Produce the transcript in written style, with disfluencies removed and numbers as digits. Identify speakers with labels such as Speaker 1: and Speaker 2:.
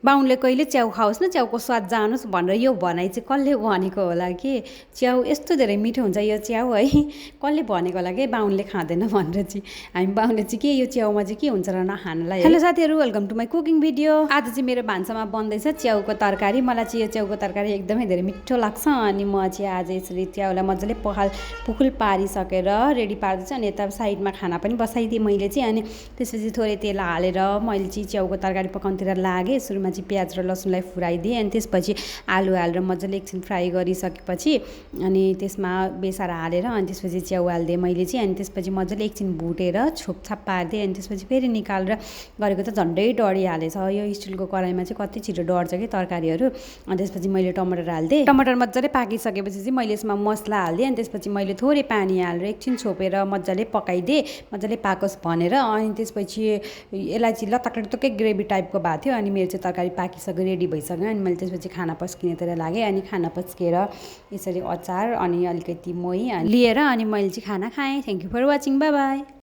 Speaker 1: बाउनले कहिले च्याउ खाओस् न, च्याउको स्वाद जानोस् भनेर यो भनाइ चाहिँ कसले भनेको होला कि च्याउ यस्तो धेरै मिठो हुन्छ यो च्याउ है, कसले भनेको होला कि बाउनले खाँदैन भनेर चाहिँ। हामी बाउनले चाहिँ के यो च्याउमा चाहिँ के हुन्छ र नखानलाई। हेलो साथीहरू, welcome to my cooking video. आज चाहिँ मेरो भान्सामा बन्दैछ च्याउको तरकारी। मलाई चाहिँ यो च्याउको तरकारी एकदमै धेरै मिठो लाग्छ। अनि म चाहिँ आज यसरी च्याउलाई मजाले पुखुल पारिसकेर रेडी पार्दैछु। अनि यता साइडमा खाना पनि बसाइदिएँ मैले चाहिँ। अनि त्यसपछि थोरै तेल हालेर मैले चाहिँ च्याउको तरकारी पकाउनुतिर लागेँ। सुरुमा चाहिँ प्याज र लसुनलाई फुराइदिएँ। अनि त्यसपछि आलु हालेर मजाले एकछिन फ्राई गरिसकेपछि अनि त्यसमा बेसार हालेर अनि त्यसपछि च्याउ हालिदिएँ मैले चाहिँ। अनि त्यसपछि मजाले एकछिन भुटेर छोपछाप पारिदिएँ। अनि त्यसपछि फेरि निकालेर गरेको त झन्डै डढिहालेछ। यो स्टिलको कराईमा चाहिँ कति छिटो डढ्छ कि तरकारीहरू। अनि त्यसपछि मैले टमाटर हालिदिएँ। टमाटर मजाले पाकिसकेपछि चाहिँ मैले यसमा मसला हालिदिएँ। अनि त्यसपछि मैले थोरै पानी हालेर एकछिन छोपेर मजाले पकाइदिएँ, मजाले पाकोस् भनेर। अनि त्यसपछि यसलाई चाहिँ लतक्कै ग्रेभी टाइपको भएको थियो। अनि मेरो चाहिँ तरकारी पाकिसक्यो, रेडी भइसक्यो। अनि मैले त्यसपछि खाना पस्किनेतिर लागेँ। अनि खाना पस्किएर यसरी अचार अनि अलिकति मोही लिएर अनि मैले चाहिँ खाना खाएँ। Thank you for watching, bye by.